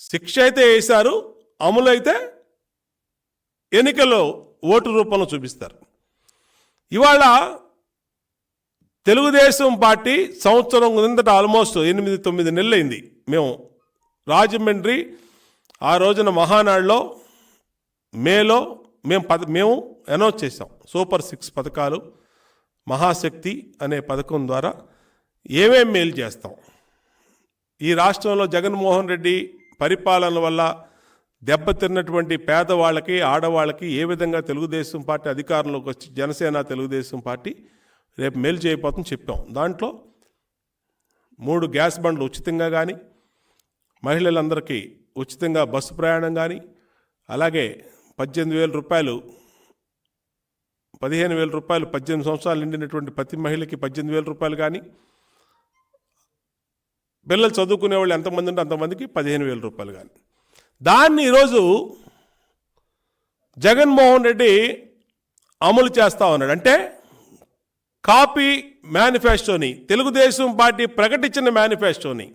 శిక్ష అయితే వేశారు, అమలు అయితే ఎన్నికల్లో ఓటు రూపంలో చూపిస్తారు. ఇవాళ తెలుగుదేశం పార్టీ సంవత్సరం కిందట ఆల్మోస్ట్ 8-9 నెలలు అయింది. మేము రాజమండ్రి ఆ రోజున మహానాడులో మేలో మేము అనౌన్స్ చేసాం. సూపర్ 6 పథకాలు, మహాశక్తి అనే పథకం ద్వారా ఏమేం మేలు చేస్తాం. ఈ రాష్ట్రంలో జగన్మోహన్ రెడ్డి పరిపాలన వల్ల దెబ్బతిన్నటువంటి పేదవాళ్ళకి, ఆడవాళ్ళకి ఏ విధంగా తెలుగుదేశం పార్టీ అధికారంలోకి వచ్చి జనసేన తెలుగుదేశం పార్టీ రేపు మేలు చేయబోతుందని చెప్పాం. దాంట్లో 3 గ్యాస్ బండ్లు ఉచితంగా కానీ, మహిళలందరికీ ఉచితంగా బస్సు ప్రయాణం కానీ, అలాగే 18,000 రూపాయలు 15,000 రూపాయలు 18 సంవత్సరాలు నిండినటువంటి ప్రతి మహిళకి 18,000 రూపాయలు కానీ, పిల్లలు చదువుకునే వాళ్ళు ఎంతమంది ఉంటే అంతమందికి 15,000 రూపాయలు కానీ. దాన్ని ఈరోజు జగన్మోహన్ రెడ్డి అమలు చేస్తా ఉన్నాడు. అంటే కాపీ మేనిఫెస్టోని, తెలుగుదేశం పార్టీ ప్రకటించిన మేనిఫెస్టోని,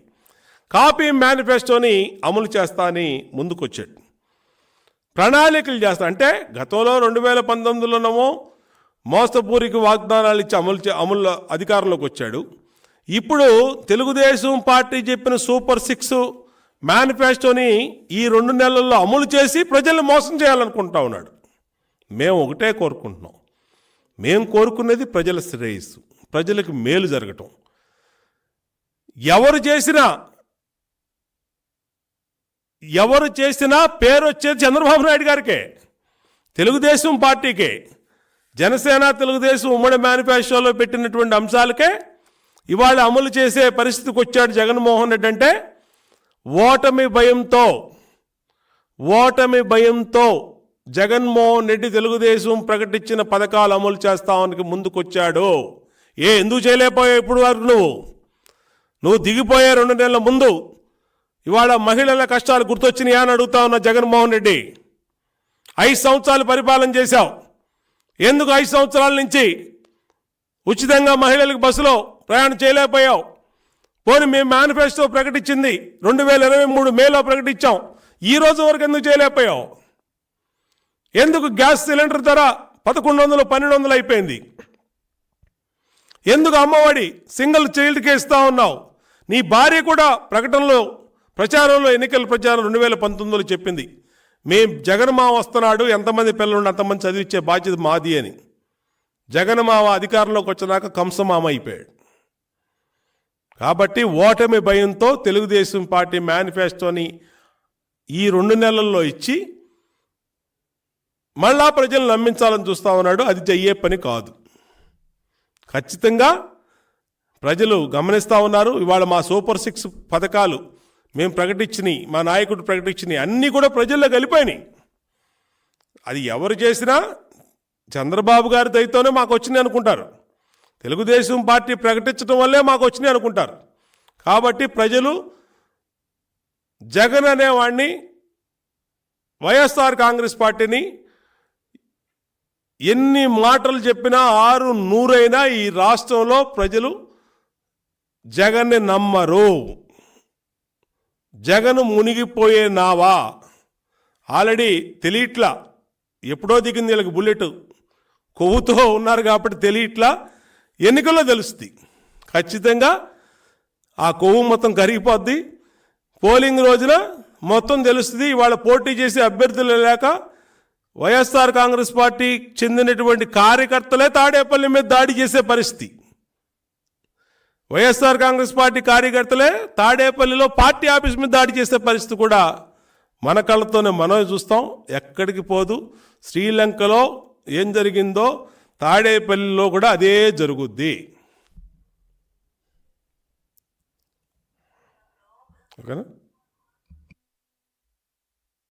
కాపీ మేనిఫెస్టోని అమలు చేస్తా అని ముందుకొచ్చాడు. ప్రణాళికలు చేస్తా అంటే గతంలో 2019లోనేమో మోసపూరికి వాగ్దానాలు ఇచ్చి అమలు అధికారంలోకి వచ్చాడు. ఇప్పుడు తెలుగుదేశం పార్టీ చెప్పిన సూపర్ 6 మేనిఫెస్టోని ఈ 2 నెలల్లో అమలు చేసి ప్రజల్ని మోసం చేయాలనుకుంటా ఉన్నాడు. మేము ఒకటే కోరుకుంటున్నాం. మేము కోరుకునేది ప్రజల శ్రేయస్సు, ప్రజలకు మేలు జరగటం. ఎవరు చేసినా పేరు వచ్చేది చంద్రబాబు నాయుడు గారికే, తెలుగుదేశం పార్టీకే. జనసేన తెలుగుదేశం ఉమ్మడి మేనిఫెస్టోలో పెట్టినటువంటి అంశాలకే ఇవాళ అమలు చేసే పరిస్థితికి వచ్చాడు జగన్మోహన్ రెడ్డి. అంటే ఓటమి భయంతో జగన్మోహన్ రెడ్డి తెలుగుదేశం ప్రకటించిన పథకాలు అమలు చేస్తానికి ముందుకొచ్చాడు. ఎందుకు చేయలేకపోయావు ఇప్పుడు వరకు? నువ్వు దిగిపోయే 2 నెలల ముందు ఇవాళ మహిళల కష్టాలు గుర్తొచ్చినాయా అని అడుగుతా ఉన్న జగన్మోహన్ రెడ్డి. 5 సంవత్సరాలు పరిపాలన చేశావు. ఎందుకు 5 సంవత్సరాల నుంచి ఉచితంగా మహిళలకు బస్సులో ప్రయాణం చేయలేకపోయావు? పోనీ మేము మేనిఫెస్టో ప్రకటించింది 2023 మేలో ప్రకటించాం. ఈ రోజు వరకు ఎందుకు చేయలేకపోయావు? ఎందుకు గ్యాస్ సిలిండర్ ధర 1100, 1200 అయిపోయింది? ఎందుకు అమ్మఒడి సింగిల్ చైల్డ్కి ఇస్తా ఉన్నావు? నీ భార్య కూడా ప్రచారంలో ఎన్నికల ప్రచారం 2019లో చెప్పింది, మేము జగన్మామ వస్తున్నాడు, ఎంతమంది పిల్లలు అంతమంది చదివించే బాధ్యత మాది అని. జగన్మామ అధికారంలోకి వచ్చినాక కంసమామ అయిపోయాడు. కాబట్టి ఓటమి భయంతో తెలుగుదేశం పార్టీ మేనిఫెస్టోని ఈ 2 నెలల్లో ఇచ్చి మళ్ళా ప్రజలు నమ్మించాలని చూస్తూ ఉన్నాడు. అది చెయ్యే పని కాదు. ఖచ్చితంగా ప్రజలు గమనిస్తూ ఉన్నారు. ఇవాళ మా సూపర్ 6 పథకాలు మేము ప్రకటించినాయి, మా నాయకుడు ప్రకటించినాయి, అన్నీ కూడా ప్రజల్లో కలిపోయినాయి. అది ఎవరు చేసినా చంద్రబాబు గారి దయతోనే మాకు వచ్చినాయి అనుకుంటారు. తెలుగుదేశం పార్టీ ప్రకటించడం వల్లే మాకు వచ్చినాయి అనుకుంటారు. కాబట్టి ప్రజలు జగన్ అనేవాడిని, వైఎస్ఆర్ కాంగ్రెస్ పార్టీని ఎన్ని మాటలు చెప్పినా 6-100 అయినా ఈ రాష్ట్రంలో ప్రజలు జగన్ని నమ్మరు. జగన్ మునిగిపోయే నావా ఆల్రెడీ తెలియట్లా, ఎప్పుడో దిగింది వీళ్ళకి బుల్లెట్, కొవ్వుతో ఉన్నారు కాబట్టి తెలియట్లా. ఎన్నికల్లో తెలుస్తుంది. ఖచ్చితంగా ఆ కొవ్వు మొత్తం కరిగిపోద్ది. పోలింగ్ రోజున మొత్తం తెలుస్తుంది. ఇవాళ పోటీ చేసే అభ్యర్థులు లేక వైఎస్ఆర్ కాంగ్రెస్ పార్టీకి చెందినటువంటి కార్యకర్తలే తాడేపల్లి మీద దాడి చేసే పరిస్థితి. వైఎస్ఆర్ కాంగ్రెస్ పార్టీ కార్యకర్తలే తాడేపల్లిలో పార్టీ ఆఫీస్ మీద దాడి చేసే పరిస్థితి కూడా మన కళ్ళతోనే మనం చూస్తాం. ఎక్కడికి పోదు. శ్రీలంకలో ఏం జరిగిందో తాడేపల్లిలో కూడా అదే జరుగుద్ది. ఓకేనా?